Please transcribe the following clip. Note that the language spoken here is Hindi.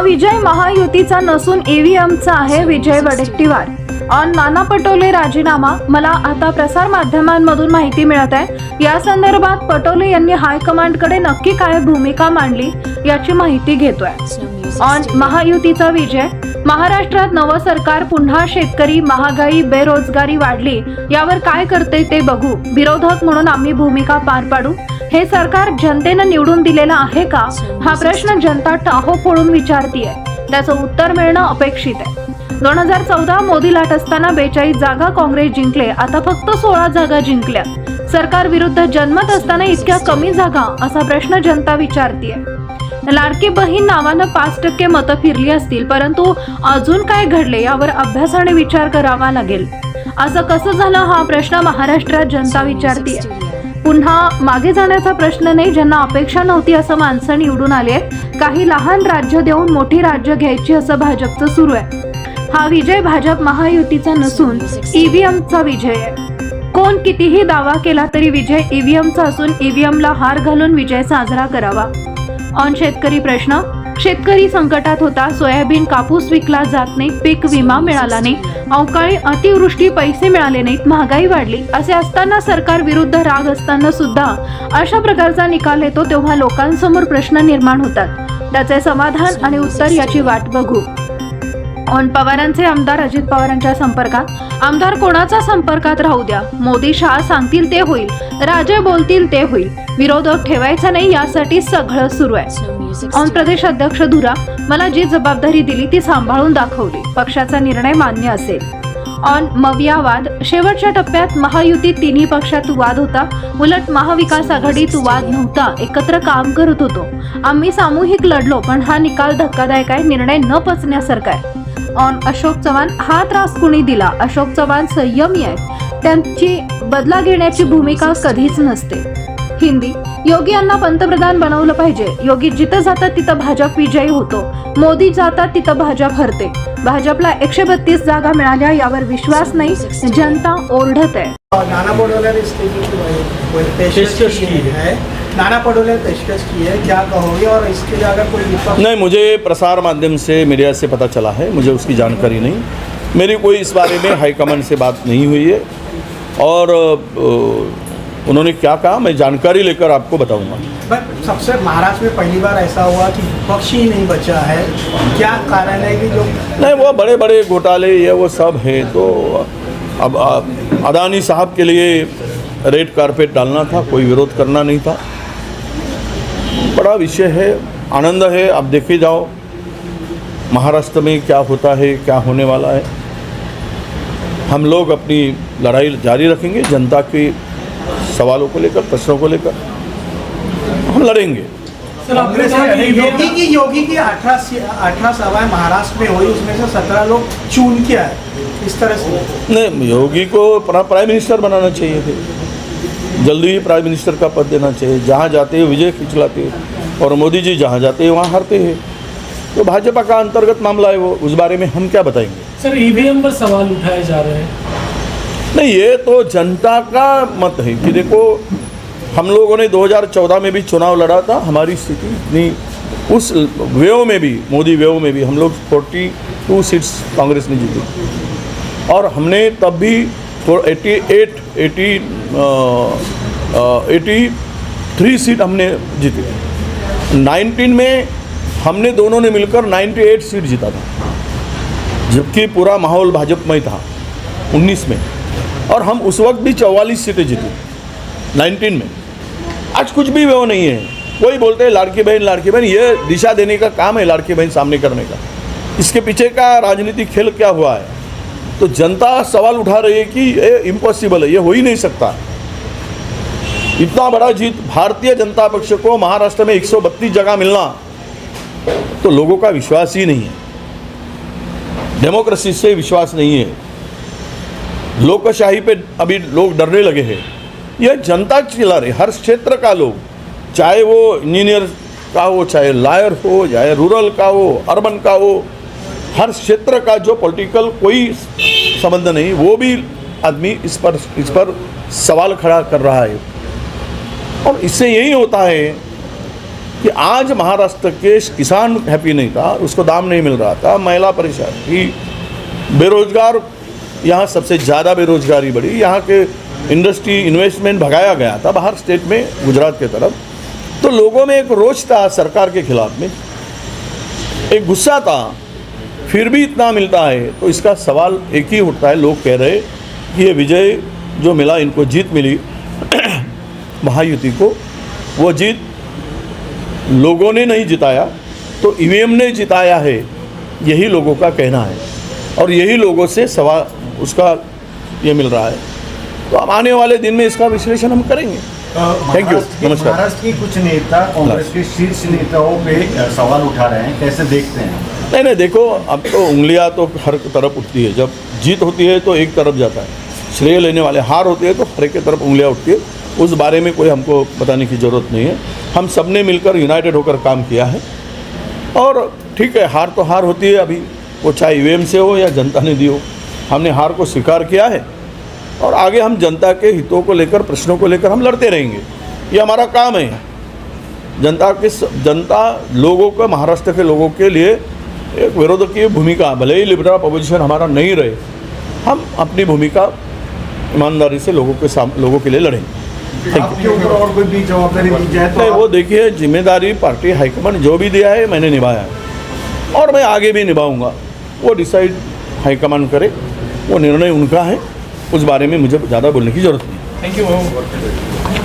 विजय महायुतीचा नसून ईव्हीएमचा आहे, विजय वडेट्टीवार. ऑन नाना पटोले राजीनामा. मला आता प्रसार माध्यमांमधून माहिती मिळत आहे. या संदर्भात पटोले यांनी हायकमांडकडे नक्की काय भूमिका मांडली याची माहिती घेतोय. ऑन महायुतीचा विजय. महाराष्ट्रात नवं सरकार पुन्हा शेतकरी, महागाई, बेरोजगारी वाढली यावर काय करते ते बघू. विरोधक म्हणून आम्ही भूमिका पार पाडू. हे सरकार जनतेनं निवडून दिलेलं आहे का, हा प्रश्न जनता टाहो फोडून विचारतीये. त्याचं उत्तर मिळणं अपेक्षित आहे. 2014 मोदी लाट असताना 42 जागा काँग्रेस जिंकले, आता फक्त 16 जागा जिंकल्या. सरकार विरुद्ध जन्मत असताना इतक्या कमी जागा, असा प्रश्न जनता विचारतीये. लाडकी बहीण नावानं 5% मतं फिरली असतील, परंतु अजून काय घडले यावर अभ्यासाने विचार करावा लागेल. असं कसं झालं हा प्रश्न महाराष्ट्रात जनता विचारतीये. पुन्हा मागे जाण्याचा प्रश्न नाही. ज्यांना अपेक्षा नव्हती असं माणसं निवडून आली आहेत. काही लहान राज्य देऊन मोठी राज्य घ्यायची असं भाजपचं सुरू आहे. हा विजय भाजप महायुतीचा नसून ईव्हीएमचा विजय आहे. कोण कितीही दावा केला तरी विजय ईव्हीएमचा असून ईव्हीएमला हार घालून विजय साजरा करावा. ऑन शेतकरी प्रश्न. शेतकरी संकटात होता. सोयाबीन, कापूस विकला जात नाही, पीक विमा मिळाला नाही, अवकाळी अतिवृष्टी, पैसे मिळाले नाहीत, महागाई वाढली. असे असताना सरकार विरुद्ध राग असताना सुद्धा अशा प्रकारचा निकाल येतो, तेव्हा लोकांसमोर प्रश्न निर्माण होतात. त्याचे समाधान आणि उत्तर याची वाट बघू. ऑन पवारांचे आमदार अजित पवारांच्या संपर्कात. आमदार कोणाचा संपर्कात राहू द्या, मोदी शहा सांगतील ते होईल, राजे बोलतील ते होईल. विरोधक ठेवायचा नाही यासाठी सगळं सुरू आहे. ऑन प्रदेश अध्यक्ष धुरा. मला जी जबाबदारी दिली ती सांभाळून दाखवली. पक्षाचा निर्णय मान्य असेल. ऑन मवियावाद. शेवटच्या टप्प्यात महायुतीत तिन्ही पक्षात वाद होता. उलट महाविकास आघाडीत वाद नव्हता, एकत्र काम करत होतो. आम्ही सामूहिक लढलो, पण हा निकाल धक्कादायक आहे, निर्णय न पचण्यासारखा आहे. ऑन अशोक चव्हाण. हा त्रास कुणी दिला. अशोक चव्हाण संयमी आहेत, त्यांची बदला घेण्याची भूमिका कधीच नसते. हिंदी. योगी यांना पंतप्रधान बनवलं पाहिजे. योगी जिथं जातात तिथं भाजप विजयी होतो. मोदी जातात तिथं भाजप हरते. भाजपला 132 जागा मिळाल्या यावर विश्वास नाही, जनता ओरडत आहे. नाना पटोले ने पेशकश की है, नाना पटोले पेशकश की है, क्या कहोगे? और इसके लिए अगर कोई नहीं, मुझे प्रसार माध्यम से, मीडिया से पता चला है, मुझे उसकी जानकारी नहीं. मेरी कोई इस बारे में हाईकमान से बात नहीं हुई है और उन्होंने क्या कहा मैं जानकारी लेकर आपको बताऊंगा. सबसे महाराष्ट्र में पहली बार ऐसा हुआ कि पक्ष ही नहीं बचा है, क्या कारण है कि जो नहीं, वो बड़े बड़े घोटाले ये वो सब है, तो अब अदानी साहब के लिए रेड कारपेट डालना था, कोई विरोध करना नहीं था. बड़ा विषय है, आनंद है. आप देखे जाओ महाराष्ट्र में क्या होता है, क्या होने वाला है. हम लोग अपनी लड़ाई जारी रखेंगे. जनता के सवालों को लेकर, प्रश्नों को लेकर हम लड़ेंगे. योगी की 18 सभाएं महाराष्ट्र में हुई, उसमें से 17 लोग चुन के आए. इस तरह से नहीं, योगी को प्राइम मिनिस्टर बनाना चाहिए थे. जल्दी ही प्राइम मिनिस्टर का पद देना चाहिए. जहाँ जाते हैं विजय खिंचलाते हैं और मोदी जी जहाँ जाते हैं वहाँ हारते हैं. तो भाजपा का अंतर्गत मामला है वो, उस बारे में हम क्या बताएंगे. सर, ईवीएम पर सवाल उठाए जा रहे हैं. नहीं, ये तो जनता का मत है कि देखो हम लोगों ने 2014 में भी चुनाव लड़ा था. हमारी स्थिति इतनी, उस वेव में भी, मोदी वेव में भी हम लोग 42 सीट्स कांग्रेस ने जीती और हमने तब भी 83 सीट हमने जीती. 19 में हमने दोनों ने मिलकर 98 सीट जीता था, जबकि पूरा माहौल भाजपमय था 19 में, और हम उस वक्त भी 44 सीटें जीती 19 में. आज कुछ भी वो नहीं है. कोई बोलते हैं लाड़की बहन, ये दिशा देने का काम है लाड़की बहन सामने करने का. इसके पीछे का राजनीतिक खेल क्या हुआ है. तो जनता सवाल उठा रही है कि ये इम्पॉसिबल है, ये हो ही नहीं सकता. इतना बड़ा जीत भारतीय जनता पक्ष को महाराष्ट्र में 132 जगह मिलना, तो लोगों का विश्वास ही नहीं है. डेमोक्रेसी से विश्वास नहीं है. लोकशाही पे अभी लोग डरने लगे हैं. यह जनता चिल्ला रही, हर क्षेत्र का लोग, चाहे वो इंजीनियर का हो, चाहे लॉयर हो, चाहे रूरल का हो, अर्बन का हो, हर क्षेत्र का जो पॉलिटिकल कोई संबंध नहीं, वो भी आदमी इस पर सवाल खड़ा कर रहा है. और इससे यही होता है कि आज महाराष्ट्र के किसान हैप्पी नहीं था, उसको दाम नहीं मिल रहा था, महिला परेशान थी, बेरोजगार, यहाँ सबसे ज़्यादा बेरोजगारी बढ़ी, यहाँ के इंडस्ट्री इन्वेस्टमेंट भगाया गया था बाहर स्टेट में, गुजरात के तरफ। तो लोगों में एक रोष था सरकार के खिलाफ में, एक गुस्सा था, फिर भी इतना मिलता है। तो इसका सवाल एक ही उठता है, लोग कह रहे कि ये विजय जो मिला, इनको जीत मिली महायुति को, वो जीत लोगों ने नहीं जिताया, तो ईवीएम ने जिताया है, यही लोगों का कहना है और यही लोगों से सवाल उसका ये मिल रहा है। तो अब आने वाले दिन में इसका विश्लेषण हम करेंगे। थैंक यू, नमस्कार। महाराष्ट्र की कुछ नेता कांग्रेस के शीर्ष नेताओं पे सवाल उठा रहे हैं, कैसे देखते हैं? नहीं, देखो, अब तो उंगलियां तो हर तरफ उठती है। जब जीत होती है तो एक तरफ जाता है, श्रेय लेने वाले, हार होती है तो हर एक की तरफ उंगलियां उठती है। उस बारे में कोई हमको बताने की ज़रूरत नहीं है। हम सब ने मिलकर यूनाइटेड होकर काम किया है और ठीक है, हार तो हार होती है, अभी वो चाहे ईवीएम से हो या जनता ने दी हो, हमने हार को स्वीकार किया है और आगे हम जनता के हितों को लेकर, प्रश्नों को लेकर हम लड़ते रहेंगे। ये हमारा काम है। जनता लोगों को, महाराष्ट्र के लोगों के लिए एक विरोध की भूमिका, भले ही लिबरल अपोजिशन हमारा नहीं रहे, हम अपनी भूमिका ईमानदारी से लोगों के लिए लड़ेंगे। आपके ऊपर और कोई भी जवाबदारी दी जाए तो नहीं, वो देखिए, जिम्मेदारी पार्टी हाईकमान जो भी दिया है मैंने निभाया है और मैं आगे भी निभाऊंगा। वो डिसाइड हाईकमान करे, वो निर्णय उनका है, उस बारे में मुझे ज़्यादा बोलने की ज़रूरत नहीं। Thank you.